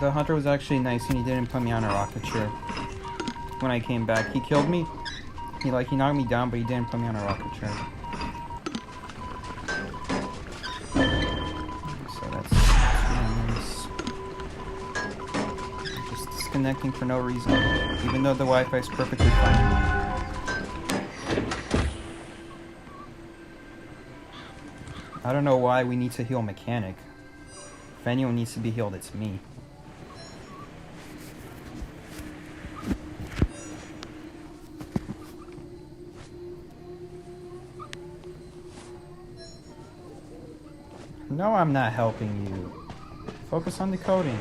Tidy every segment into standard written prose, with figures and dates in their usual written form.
The hunter was actually nice and he didn't put me on a rocket chair. When I came back, he killed me. He knocked me down, but he didn't put me on a rocket chair. So that's nice. Just disconnecting for no reason, even though the Wi-Fi is perfectly fine. I don't know why we need to heal Mechanic. If anyone needs to be healed, it's me. No, I'm not helping you. Focus on decoding.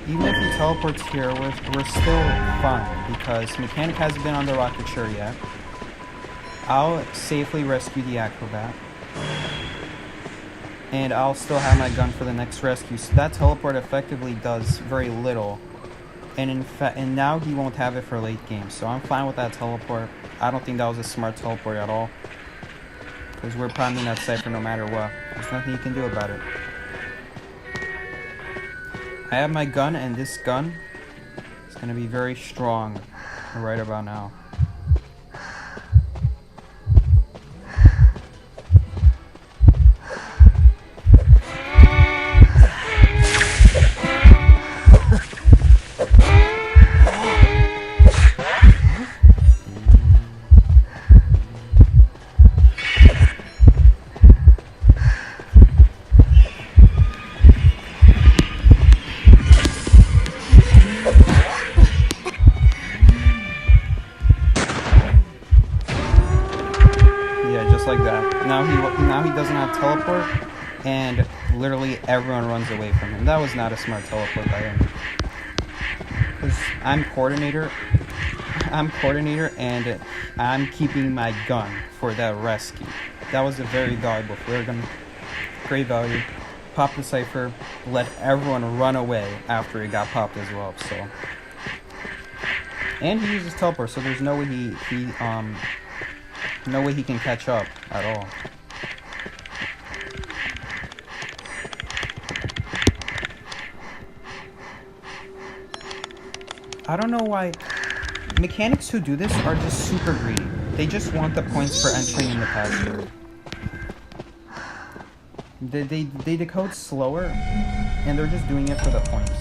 Even if he teleports here, we're still fine, because Mechanic hasn't been on the rocket chair yet. I'll safely rescue the Acrobat. And I'll still have my gun for the next rescue, so that teleport effectively does very little. And and now he won't have it for late game, so I'm fine with that teleport. I don't think that was a smart teleport at all, because we're priming that Cypher no matter what. There's nothing you can do about it. I have my gun, and this gun is going to be very strong right about now. Like that. Now he doesn't have teleport, and literally everyone runs away from him. That was not a smart teleport by him. Because I'm coordinator, and I'm keeping my gun for that rescue. That was a very valuable flare gun. Great value. Pop the Cypher, let everyone run away after it got popped as well. So, and he uses teleport, so there's no way no way he can catch up at all. I don't know why mechanics who do this are just super greedy. They just want the points for entering in the password. They decode slower, and they're just doing it for the points.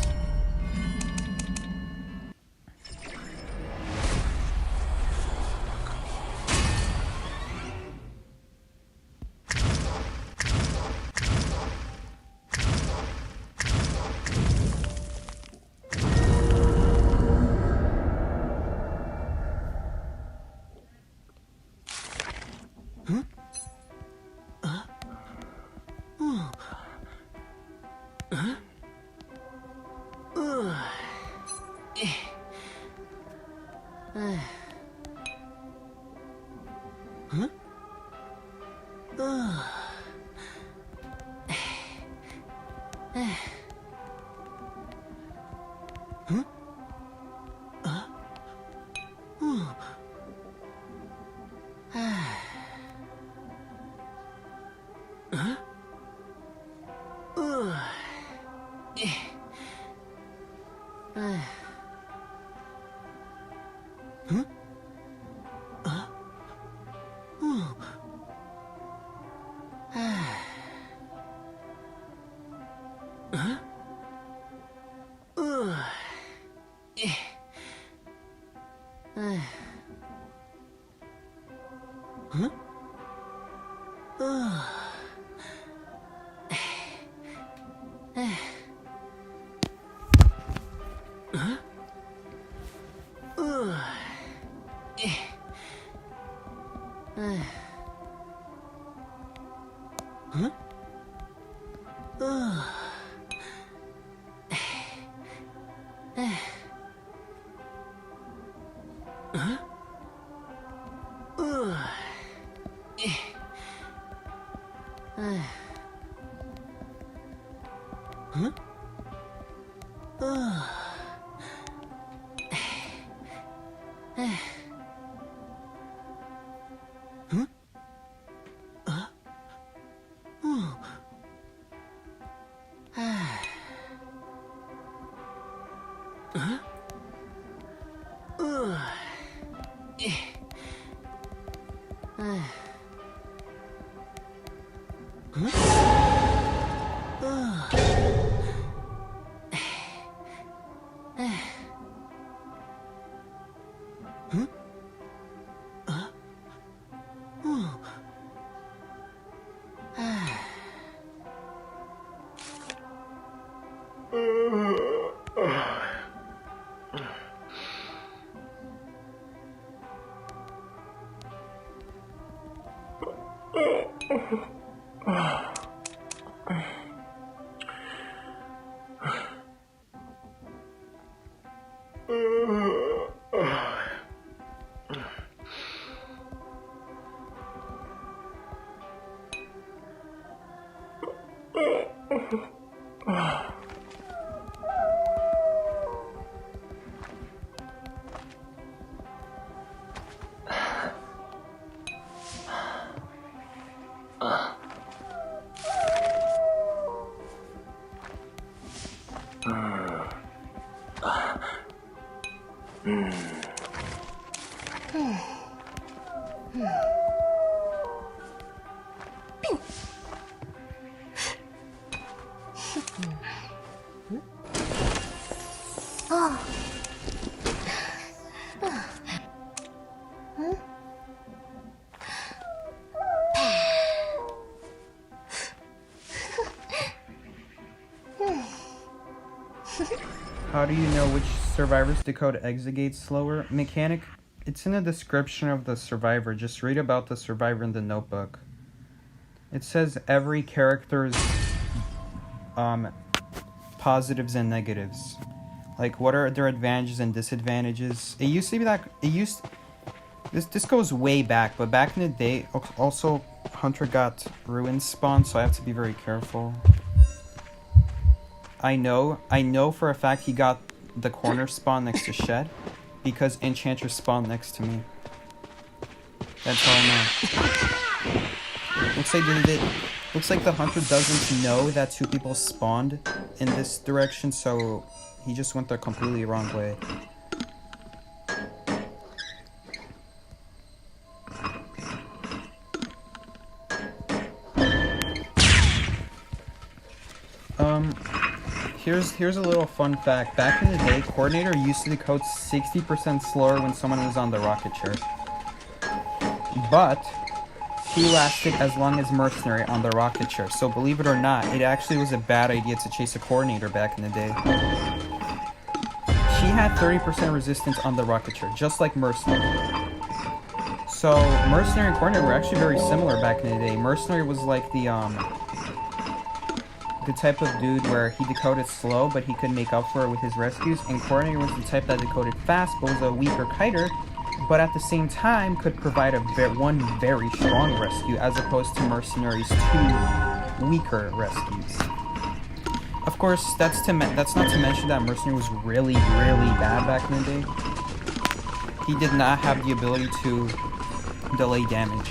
How do you know which survivors decode exit gates slower? Mechanic, it's in the description of the survivor. Just read about the survivor in the notebook. It says every character's positives and negatives. Like, what are their advantages and disadvantages? It used to be that this goes way back, but back in the day, also Hunter got ruin spawn, so I have to be very careful. I know for a fact he got the corner spawn next to Shed, because Enchantress spawned next to me. That's all I know. Looks like the Hunter doesn't know that two people spawned in this direction, so he just went the completely wrong way. Here's a little fun fact. Back in the day, Coordinator used to decode 60% slower when someone was on the rocket chair. But he lasted as long as Mercenary on the rocket chair. So believe it or not, it actually was a bad idea to chase a Coordinator back in the day. She had 30% resistance on the rocket chair, just like Mercenary. So Mercenary and Coordinator were actually very similar back in the day. Mercenary was like the type of dude where he decoded slow, but he could make up for it with his rescues, and Coordinator was the type that decoded fast, but was a weaker kiter, but at the same time could provide one very strong rescue, as opposed to Mercenary's two weaker rescues. Of course, that's not to mention that Mercenary was really, really bad back in the day. He did not have the ability to delay damage.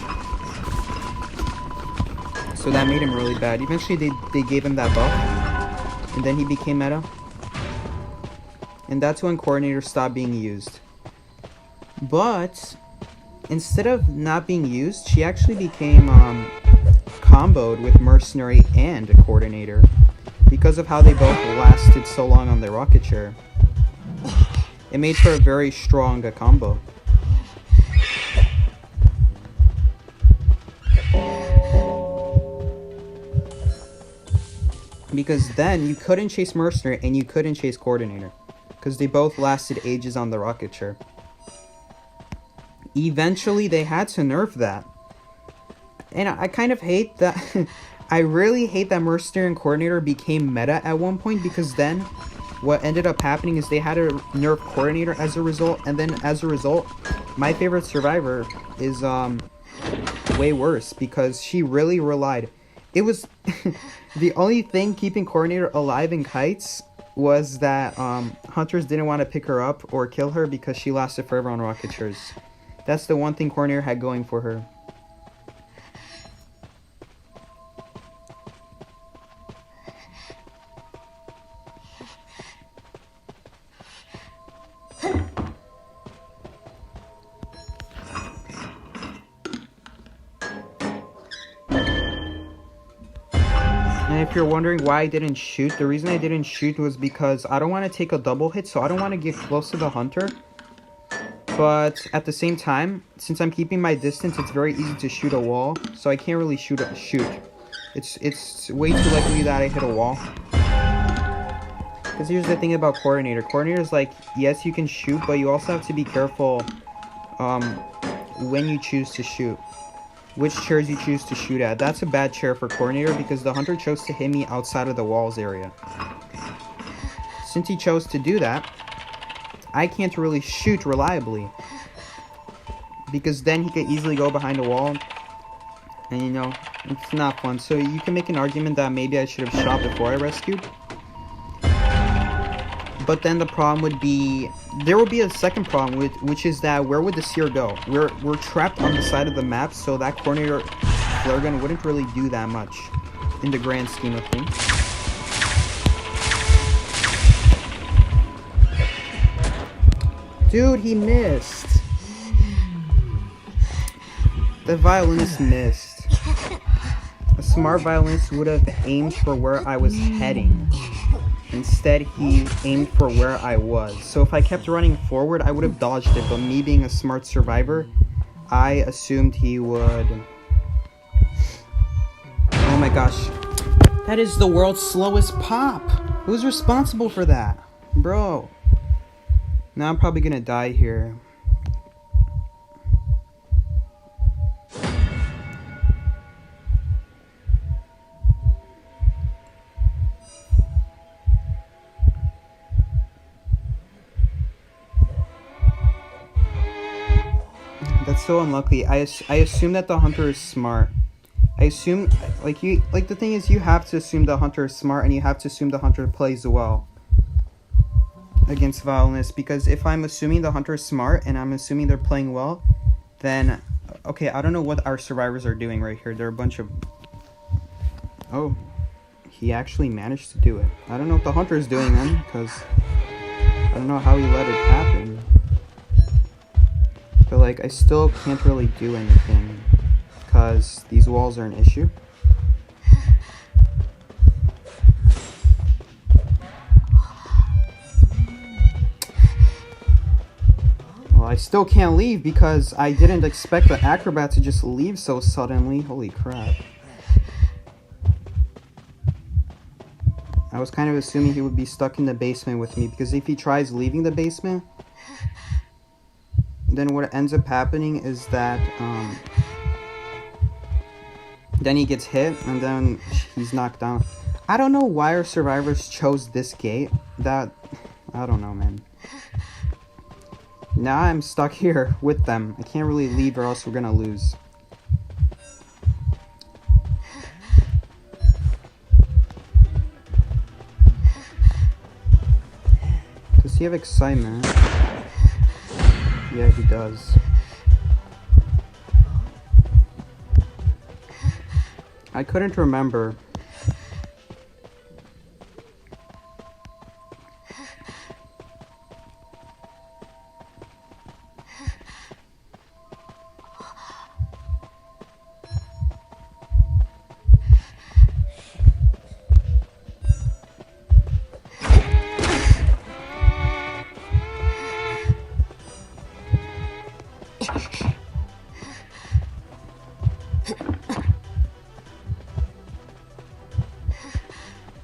So that made him really bad. Eventually they gave him that buff, and then he became meta. And that's when Coordinator stopped being used. But instead of not being used, she actually became comboed with Mercenary and Coordinator because of how they both lasted so long on the rocket chair. It made for a very strong combo. Because then you couldn't chase Mercenary and you couldn't chase Coordinator, because they both lasted ages on the rocket chair. Eventually they had to nerf that. And I kind of hate that. I really hate that Mercenary and Coordinator became meta at one point, because then what ended up happening is they had to nerf Coordinator as a result, and then as a result, my favorite survivor is way worse, because she really relied It was the only thing keeping Coordinator alive in Kites was that hunters didn't want to pick her up or kill her because she lasted forever on rocket chairs. That's the one thing Coordinator had going for her. And if you're wondering why I didn't shoot, the reason I didn't shoot was because I don't want to take a double hit, so I don't want to get close to the hunter. But at the same time, since I'm keeping my distance, it's very easy to shoot a wall, so I can't really shoot. It's way too likely that I hit a wall. Because here's the thing about Coordinator. Coordinator is like, yes, you can shoot, but you also have to be careful when you choose to shoot. Which chairs you choose to shoot at. That's a bad chair for Coordinator because the hunter chose to hit me outside of the walls area. Since he chose to do that, I can't really shoot reliably. Because then he could easily go behind a wall. And you know, it's not fun. So you can make an argument that maybe I should have shot before I rescued. But then the problem would be, there would be a second problem, which is that where would the seer go? We're trapped on the side of the map, so that Coordinator flare gun wouldn't really do that much in the grand scheme of things. Dude, he missed. The violinist missed. A smart violinist would have aimed for where I was heading. Instead, he aimed for where I was. So if I kept running forward, I would have dodged it. But me being a smart survivor, I assumed he would. Oh my gosh. That is the world's slowest pop. Who's responsible for that? Bro. Now I'm probably gonna die here. That's so unlucky. I assume that the hunter is smart. I assume, the thing is, you have to assume the hunter is smart, and you have to assume the hunter plays well against violinists, because if I'm assuming the hunter is smart, and I'm assuming they're playing well, then, okay, I don't know what our survivors are doing right here. They're a bunch of... Oh, he actually managed to do it. I don't know what the hunter is doing then, because I don't know how he let it happen. But, like, I still can't really do anything because these walls are an issue. Well, I still can't leave because I didn't expect the acrobat to just leave so suddenly. Holy crap. I was kind of assuming he would be stuck in the basement with me, because if he tries leaving the basement, then what ends up happening is that then he gets hit and then he's knocked down. I don't know why our survivors chose this gate. I don't know, man. Now I'm stuck here with them. I can't really leave or else we're gonna lose. Does he have excitement? Yeah, he does. I couldn't remember.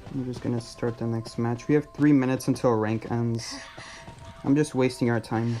I'm just gonna start the next match. We have 3 minutes until rank ends. I'm just wasting our time.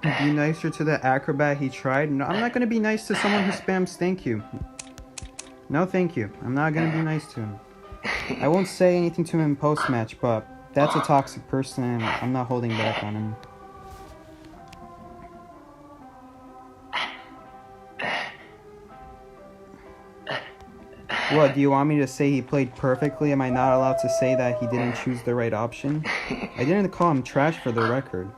Be nicer to the acrobat. He tried. No, I'm not gonna be nice to someone who spams thank you. No, thank you. I'm not gonna be nice to him. I won't say anything to him in post-match, but that's a toxic person, and I'm not holding back on him. What, do you want me to say he played perfectly? Am I not allowed to say that he didn't choose the right option? I didn't call him trash for the record.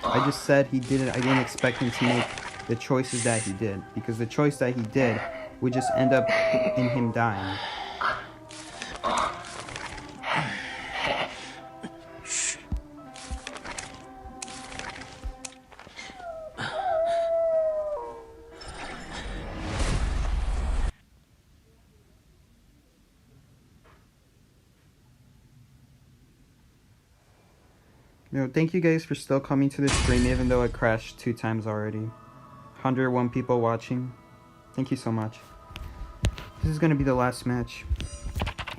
I just said I didn't expect him to make the choices that he did. Because the choice that he did would just end up in him dying. Thank you guys for still coming to the stream even though it crashed 2 times already. 101 people watching. Thank you so much. This is gonna be the last match.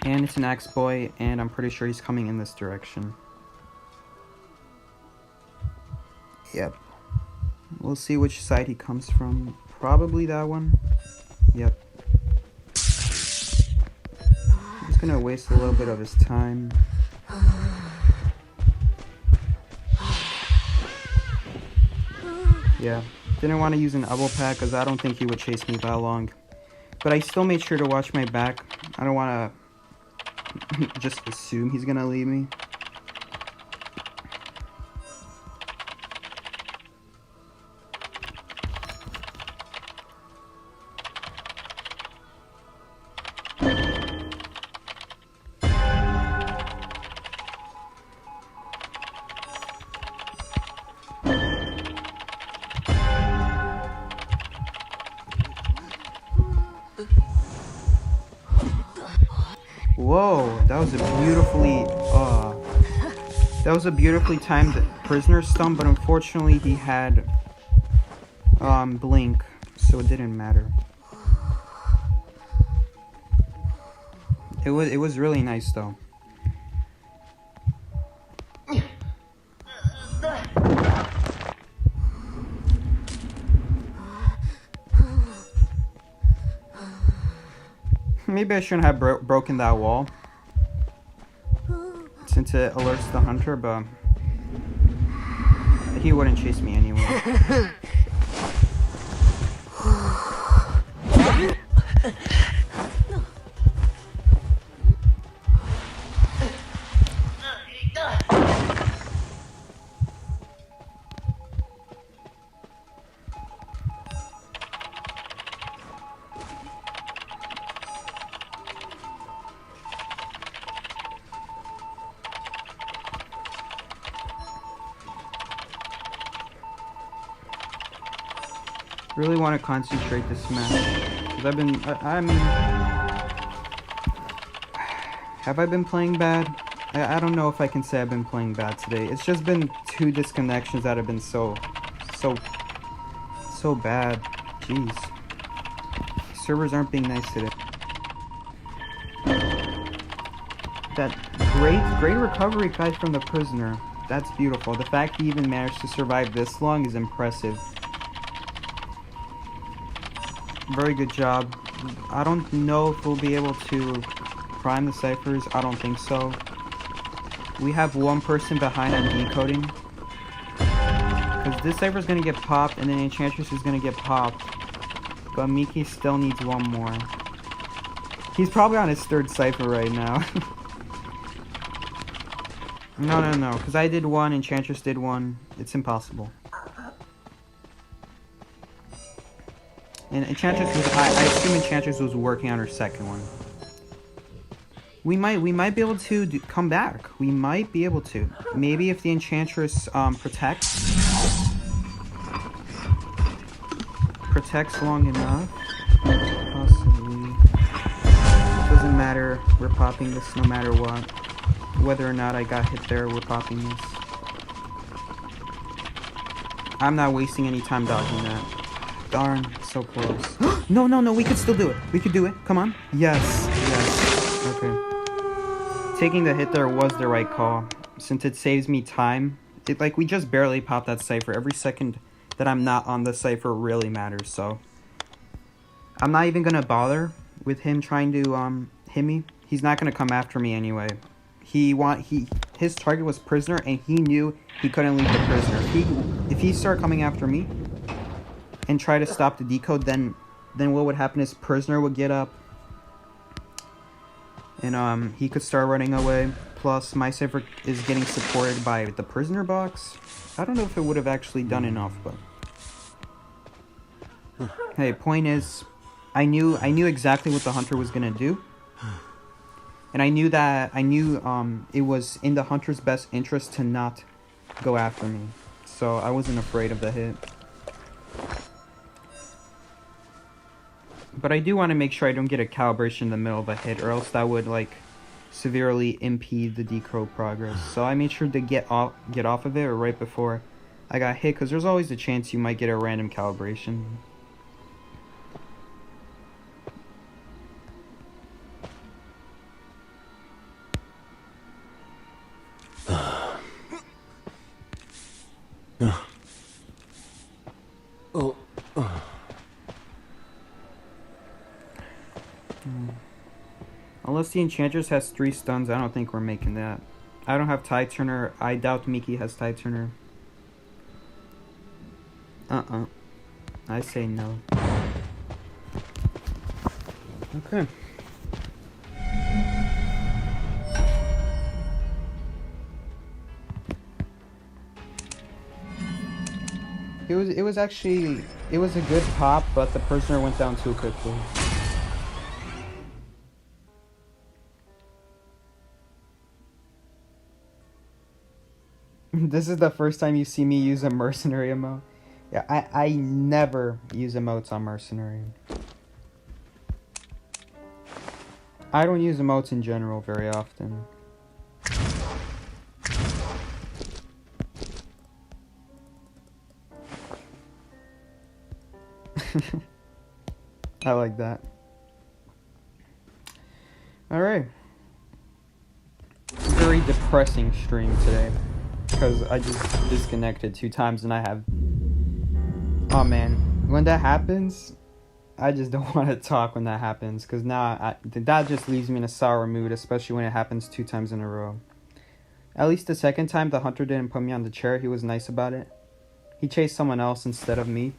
And it's an Axe Boy, and I'm pretty sure he's coming in this direction. Yep. We'll see which side he comes from. Probably that one. Yep. I'm just gonna waste a little bit of his time. Yeah, didn't want to use an elbow pack because I don't think he would chase me that long. But I still made sure to watch my back. I don't want to just assume he's going to leave me. Whoa, that was a beautifully timed prisoner stun, but unfortunately he had blink, so it didn't matter. It was really nice though. Maybe I shouldn't have broken that wall, since it alerts the hunter, but he wouldn't chase me anyway. Really want to concentrate this match, because have I been playing bad? I don't know if I can say I've been playing bad today. It's just been 2 disconnections that have been so bad. Jeez. Servers aren't being nice today. That great recovery guide from the prisoner. That's beautiful. The fact he even managed to survive this long is impressive. Very good job. I don't know if we'll be able to prime the ciphers. I don't think so. We have 1 person behind on decoding. Because this cipher is going to get popped, and then Enchantress is going to get popped. But Miki still needs 1 more. He's probably on his 3rd cipher right now. No. Because I did 1, Enchantress did 1. It's impossible. And Enchantress was, I assume Enchantress was working on her 2nd one. We might be able to come back. We might be able to. Maybe if the Enchantress protects long enough. Possibly. Doesn't matter. We're popping this no matter what. Whether or not I got hit there, we're popping this. I'm not wasting any time dodging that. Darn, so close. No, we could still do it. We could do it. Come on. Yes. Okay. Taking the hit there was the right call, since it saves me time. We just barely popped that cipher. Every second that I'm not on the cipher really matters. So I'm not even gonna bother with him trying to hit me. He's not gonna come after me anyway. His target was prisoner, and he knew he couldn't leave the prisoner. If he started coming after me and try to stop the decode, then what would happen is prisoner would get up, and he could start running away. Plus, my cipher is getting supported by the prisoner box. I don't know if it would have actually done enough, but hey, point is, I knew exactly what the hunter was gonna do. And I knew it was in the hunter's best interest to not go after me. So I wasn't afraid of the hit. But I do want to make sure I don't get a calibration in the middle of a hit, or else that would severely impede the decode progress. So I made sure to get off of it right before I got hit, because there's always a chance you might get a random calibration. Unless the Enchantress has 3 stuns, I don't think we're making that. I don't have Tide Turner. I doubt Miki has Tide Turner. I say no. Okay. It was actually a good pop, but the prisoner went down too quickly. This is the first time you see me use a mercenary emote. Yeah, I never use emotes on mercenary. I don't use emotes in general very often. I like that. Alright. Very depressing stream today, because I just disconnected 2 times and I have... Oh man, when that happens, I just don't want to talk when that happens, because now that just leaves me in a sour mood, especially when it happens 2 times in a row. At least the second time, the hunter didn't put me on the chair. He was nice about it. He chased someone else instead of me.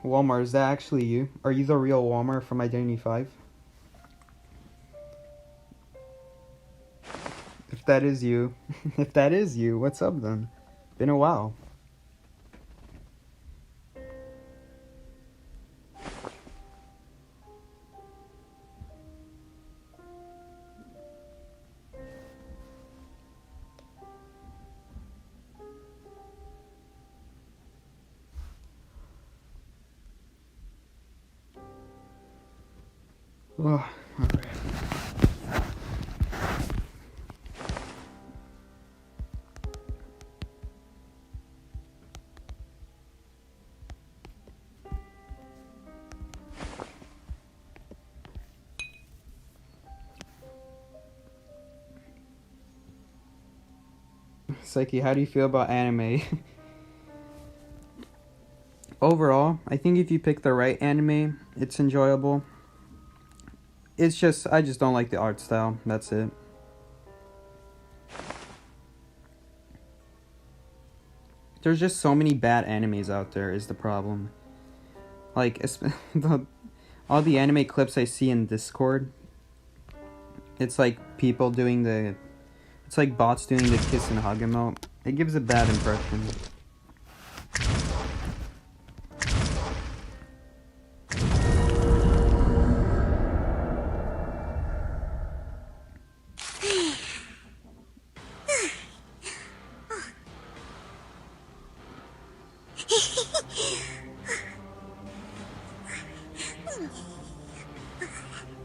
Walmart, is that actually you? Are you the real Walmart from Identity 5? If that is you, what's up then? Been a while. Oh, alright. Psyche, how do you feel about anime? Overall, I think if you pick the right anime, it's enjoyable. It's just, I just don't like the art style. That's it. There's just so many bad animes out there is the problem. Like, all the anime clips I see in Discord, it's like people doing it's like bots doing the kiss and hug emote. It gives a bad impression.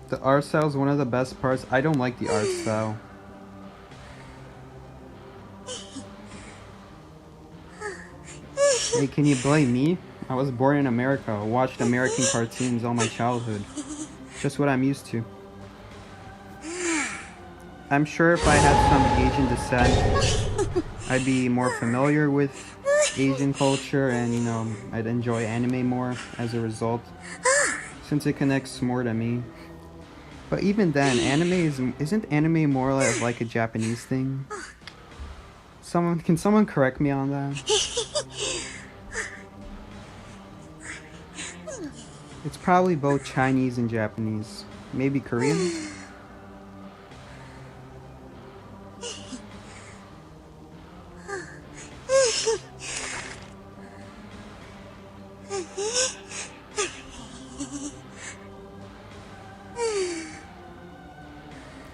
The art style is one of the best parts. I don't like the art style. Hey, can you blame me? I was born in America. I watched American cartoons all my childhood. Just what I'm used to. I'm sure if I had some Asian descent, I'd be more familiar with Asian culture and, you know, I'd enjoy anime more as a result, since it connects more to me. But even then, isn't anime more like a Japanese thing? Can someone correct me on that? It's probably both Chinese and Japanese. Maybe Korean?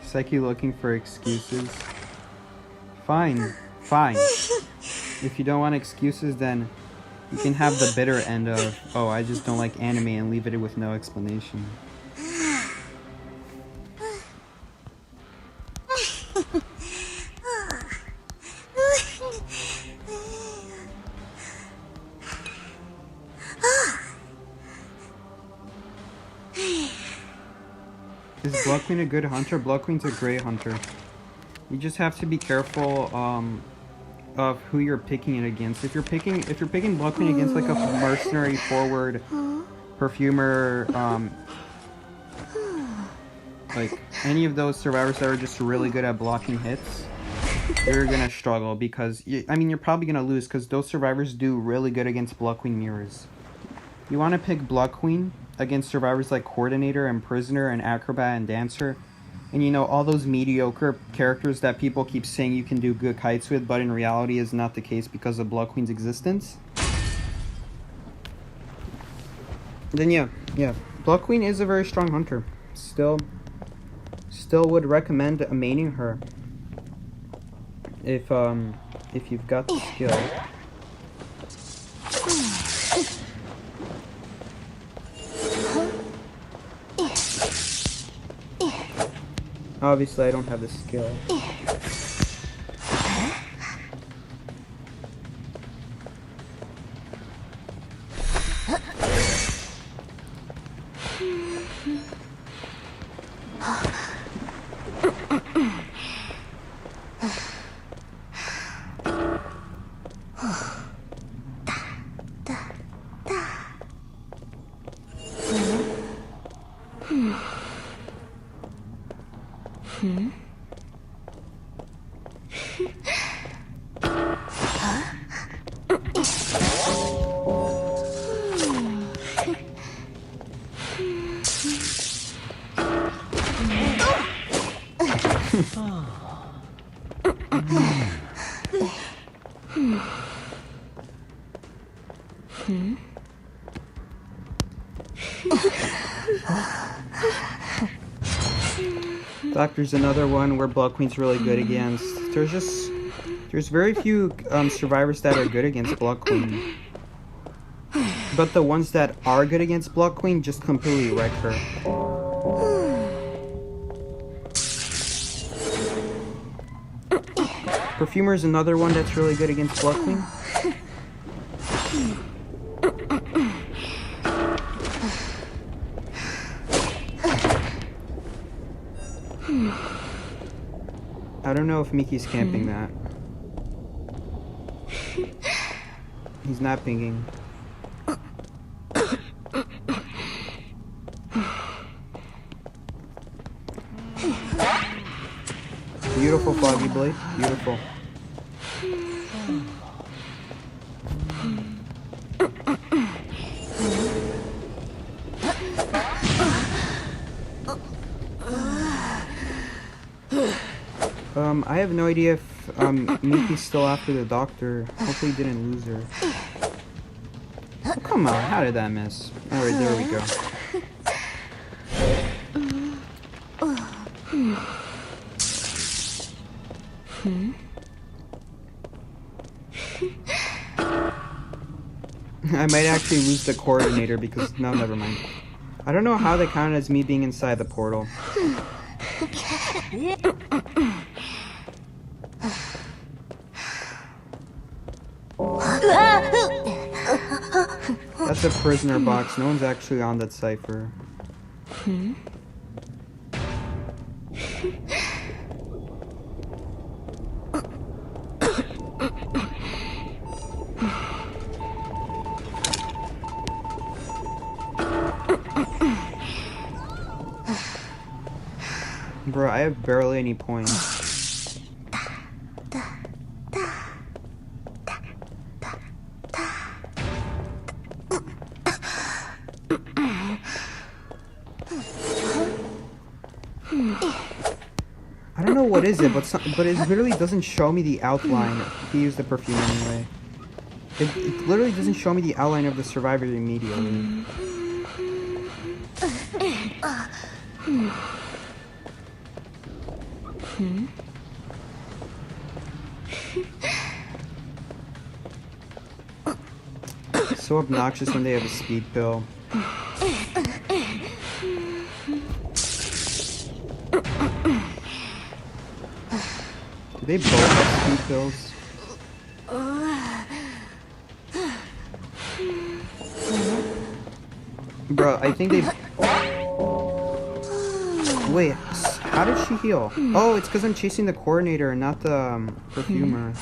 It's like you looking for excuses. Fine. If you don't want excuses, then you can have the bitter end of, oh, I just don't like anime, and leave it with no explanation. Is Blood Queen a good hunter? Blood Queen's a great hunter. You just have to be careful of who you're picking it against. If you're picking Blood Queen against like a mercenary forward perfumer, like any of those survivors that are just really good at blocking hits, you're gonna struggle because you're probably gonna lose because those survivors do really good against Blood Queen mirrors. You want to pick Blood Queen against survivors like Coordinator and Prisoner and Acrobat and Dancer, and you know, all those mediocre characters that people keep saying you can do good kites with, but in reality is not the case because of Blood Queen's existence. Then yeah, Blood Queen is a very strong hunter. Still would recommend maining her if you've got the skill. Obviously, I don't have the skill. Doctor's another one where Blood Queen's really good against. There's very few survivors that are good against Blood Queen. But the ones that are good against Blood Queen just completely wreck her. Perfumer's another one that's really good against Blood Queen. I don't know if Miki's camping that. He's not pinging. Beautiful Foggy Blade. Beautiful. I have no idea if Miki's still after the doctor. Hopefully he didn't lose her. Oh, come on, how did that miss? Alright, there we go. I might actually lose the coordinator because... No, never mind. I don't know how they count as me being inside the portal. That's a prisoner box. No one's actually on that cipher. Bro, I have barely any points. I don't know what is it, but it literally doesn't show me the outline. If you use the perfume anyway. It literally doesn't show me the outline of the survivor immediately. So obnoxious when they have a speed pill. Do they both have speed pills? Bro, I think they... Wait, how did she heal? Oh, it's because I'm chasing the coordinator and not the perfumer.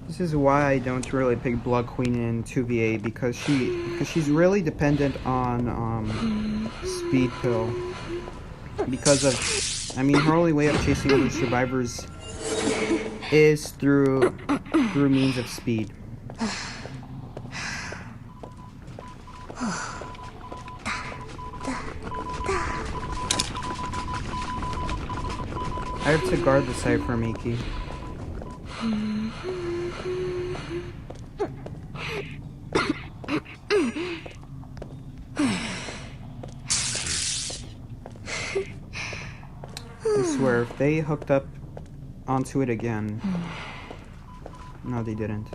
This is why I don't really pick Blood Queen in 2v8 because she's really dependent on speed pill. Because of, I mean, her only way of chasing other survivors is through means of speed. I have to guard the cipher, Miki. I swear, if they hooked up onto it again... No, they didn't.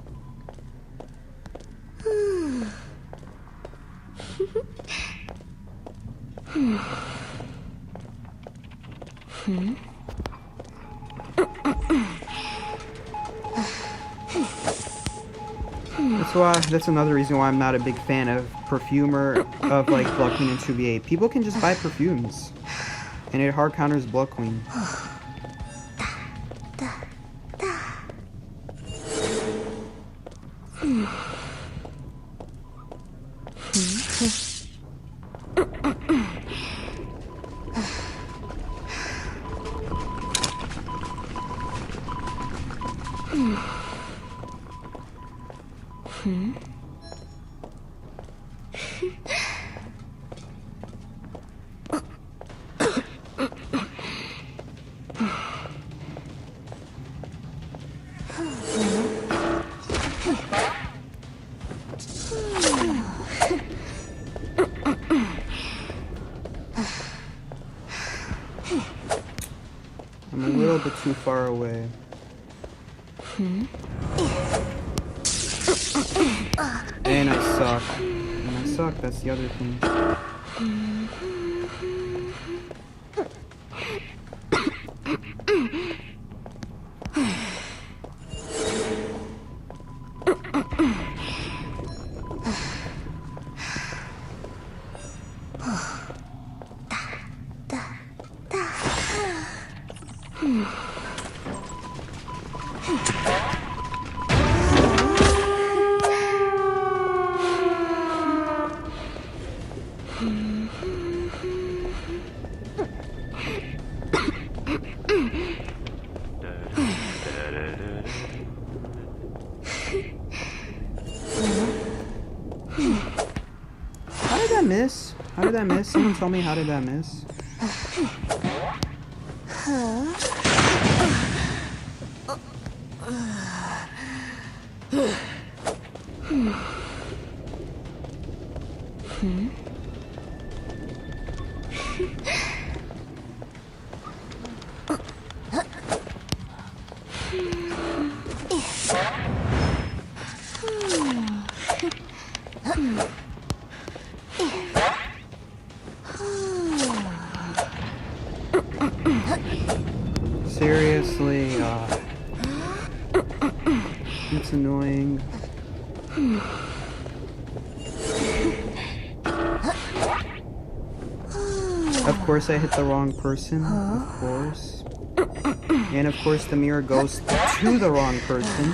That's another reason why I'm not a big fan of perfumer of like Blood Queen and 2v8. People can just buy perfumes, and it hard counters Blood Queen. I'm a little bit too far away. And I suck. And I suck, that's the other thing. that miss? How did that miss? Someone tell me, how did that miss? Seriously, it's annoying. Of course I hit the wrong person, of course. And of course the mirror goes to the wrong person.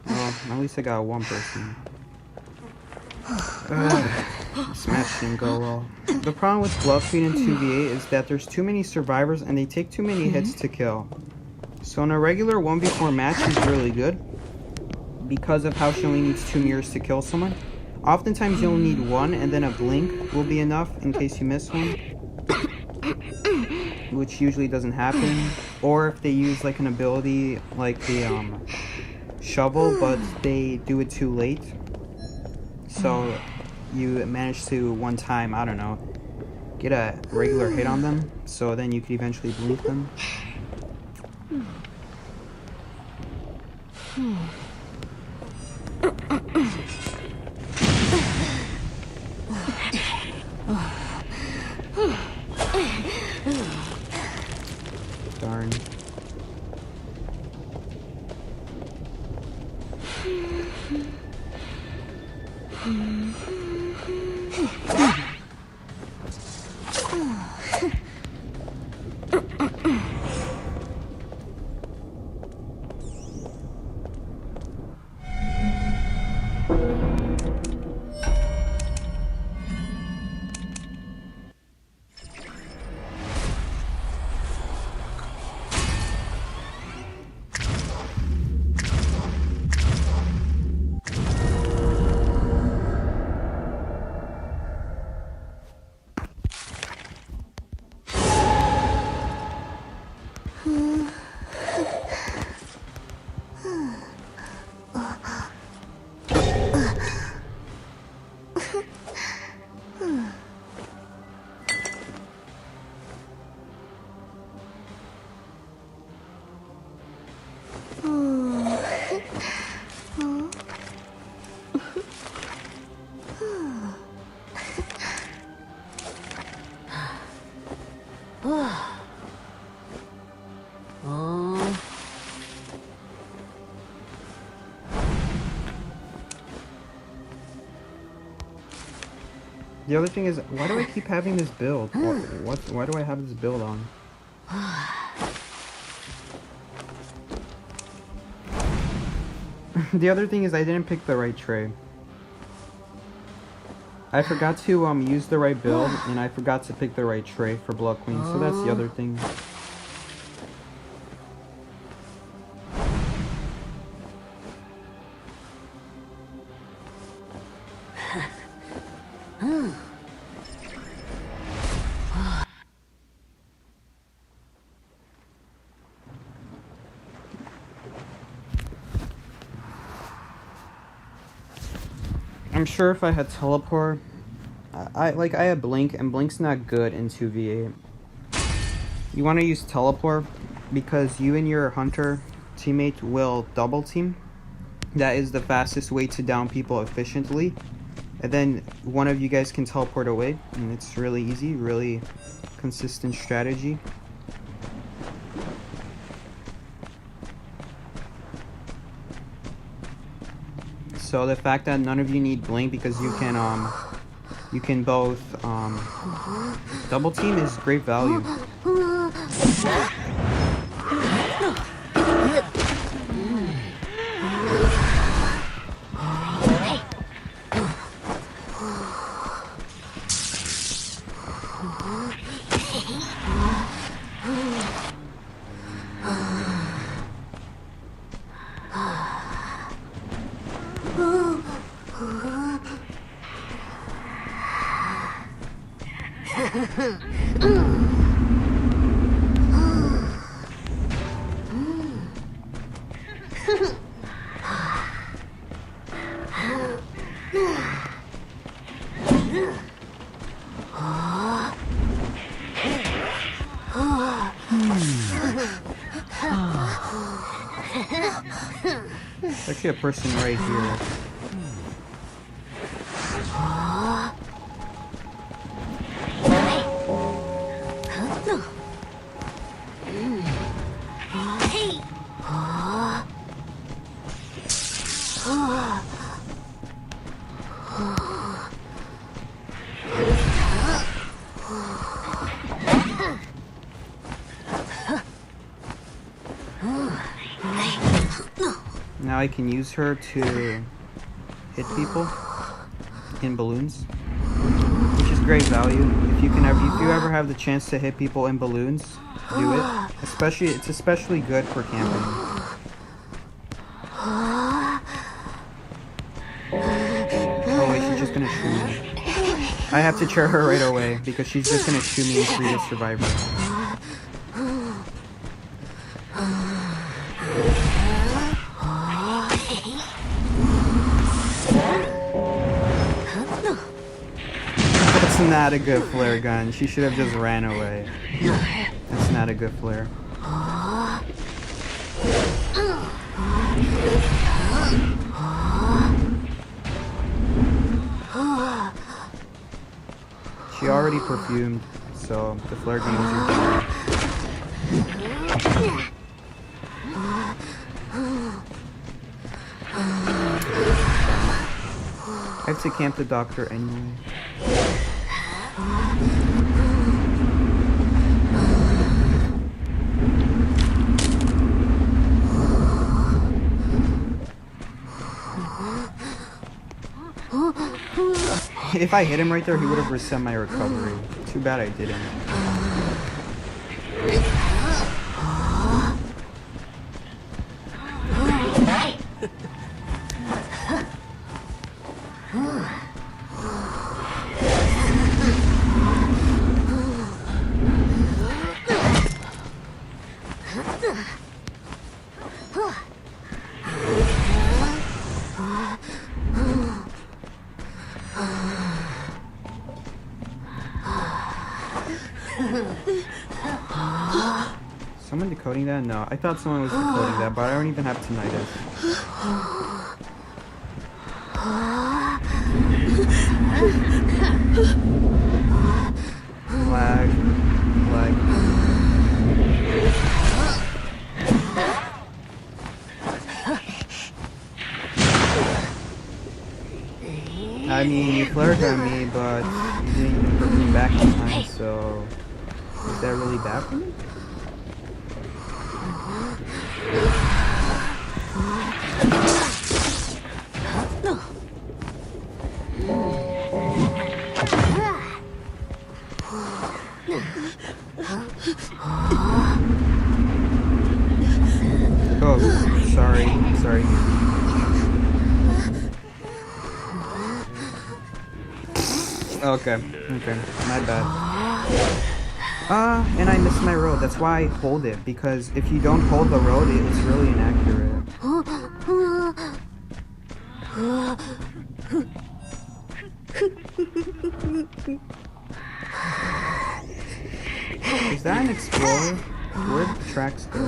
Well, at least I got one person. Smash didn't go well. The problem with Blood Queen in 2v8 is that there's too many survivors and they take too many hits to kill. So in a regular 1v4 match, she's really good because of how she only needs 2 mirrors to kill someone. Oftentimes you only need 1 and then a blink will be enough in case you miss one, which usually doesn't happen. Or if they use like an ability like the shovel, but they do it too late, so you manage to one time, I don't know, get a regular hit on them, so then you could eventually blink them. Darn. The other thing is, why do I keep having this build? Why do I have this build on? The other thing is I didn't pick the right tray. I forgot to use the right build, and I forgot to pick the right tray for Blood Queen, so that's the other thing. I'm sure if I had teleport, I have blink, and blink's not good in 2v8. You want to use teleport because you and your hunter teammate will double team. That is the fastest way to down people efficiently, and then one of you guys can teleport away, and it's really easy, really consistent strategy. So the fact that none of you need blink because you can both double team is great value. Actually, a person right here. Now I can use her to hit people in balloons, which is great value. If you ever have the chance to hit people in balloons, do it. It's especially good for camping. Oh wait, she's just gonna shoot me. I have to chair her right away because she's just gonna shoot me and free the survivor. That's not a good flare gun. She should have just ran away. That's not a good flare. She already perfumed, so the flare gun was your I have to camp the doctor anyway. If I hit him right there, he would have reset my recovery. Too bad I didn't. Someone decoding that? No, I thought someone was decoding that, but I don't even have tinnitus. Lag. I mean, you flared on me, but you didn't even put me back in time, so is that really bad for me? Oh, sorry. Okay, my bad. And I missed my road. That's why I hold it, because if you don't hold the road, it's really inaccurate. Is that an explorer? Where'd the tracks go?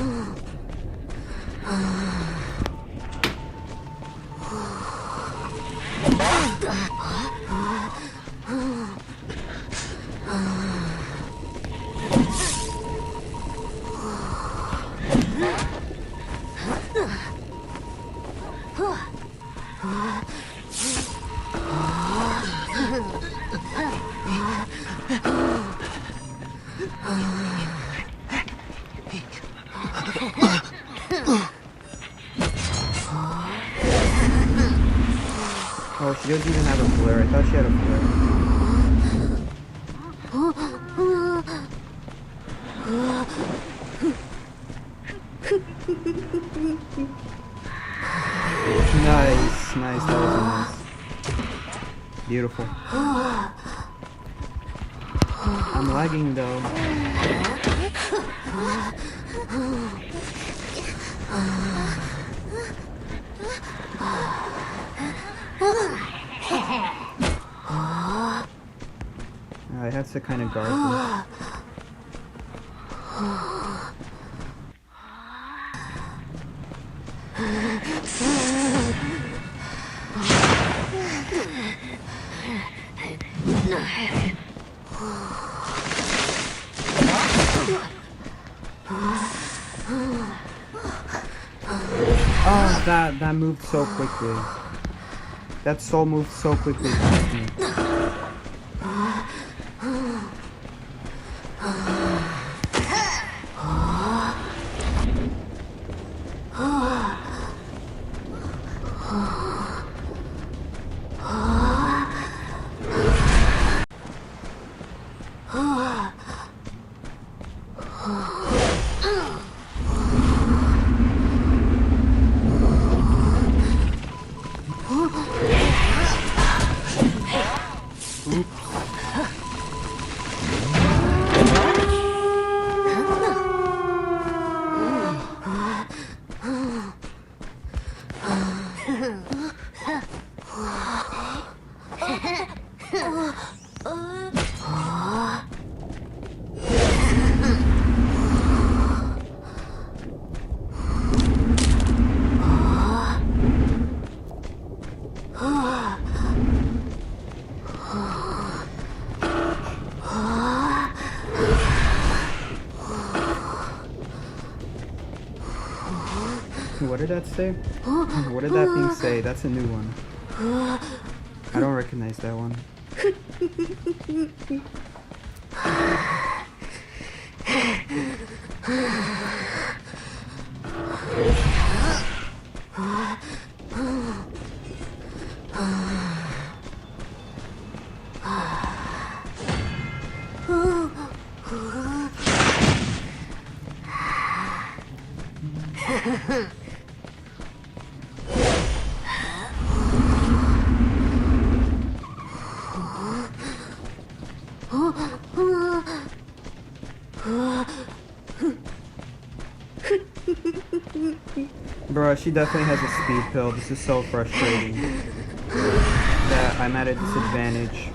Oh, she doesn't even have a flare. I thought she had a flare. Nice, that was nice. Beautiful. I'm I'm lagging though. I have to kind of guard this. Oh, that moved so quickly. That soul moved so quickly past me. What did that say? What did that thing say? That's a new one. I don't recognize that one. Bro, she definitely has a speed pill. This is so frustrating. That I'm at a disadvantage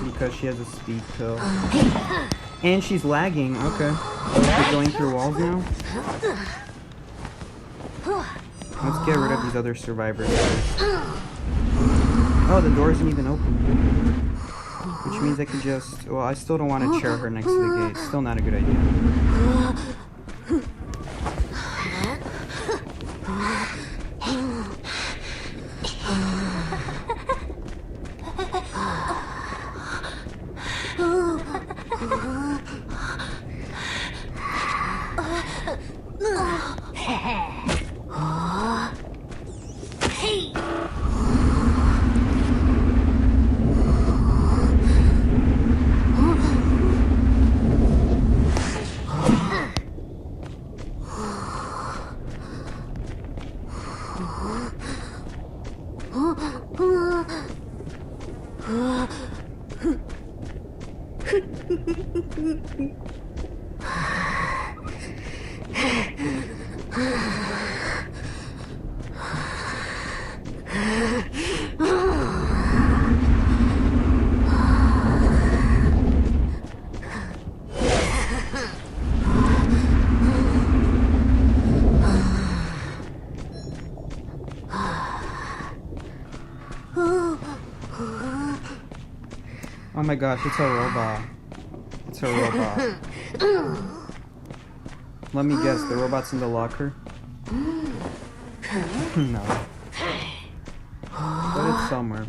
because she has a speed pill. And she's lagging. Okay. We're going through walls now. Let's get rid of these other survivors first. Oh, the door isn't even open. Which means I can just... Well, I still don't want to chair her next to the gate. Still not a good idea. Oh my gosh, it's a robot. It's a robot. Let me guess, the robot's in the locker? No. But it's somewhere.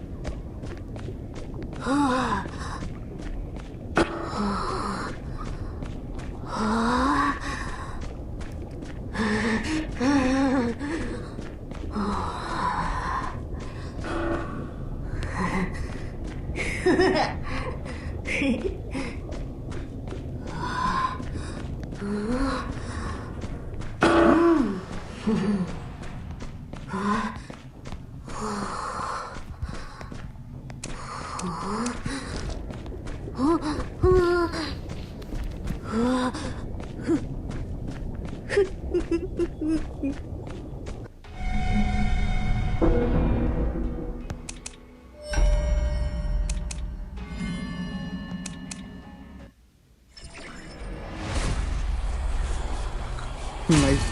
Nice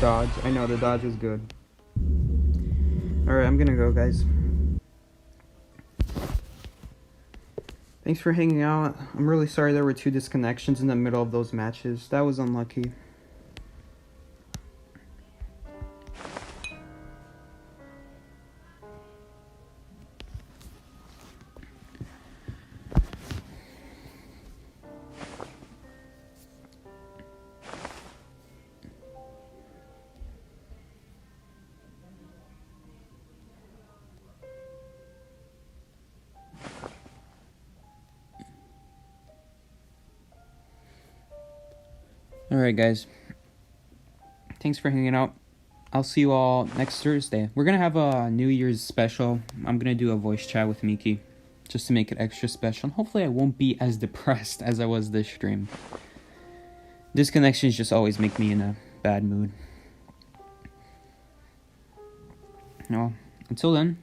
dodge. I know the dodge was good. Alright, I'm gonna go, guys. Thanks for hanging out. I'm really sorry there were 2 disconnections in the middle of those matches. That was unlucky. Alright, guys. Thanks for hanging out. I'll see you all next Thursday. We're going to have a New Year's special. I'm going to do a voice chat with Miki just to make it extra special. And hopefully I won't be as depressed as I was this stream. Disconnections just always make me in a bad mood. Well, until then,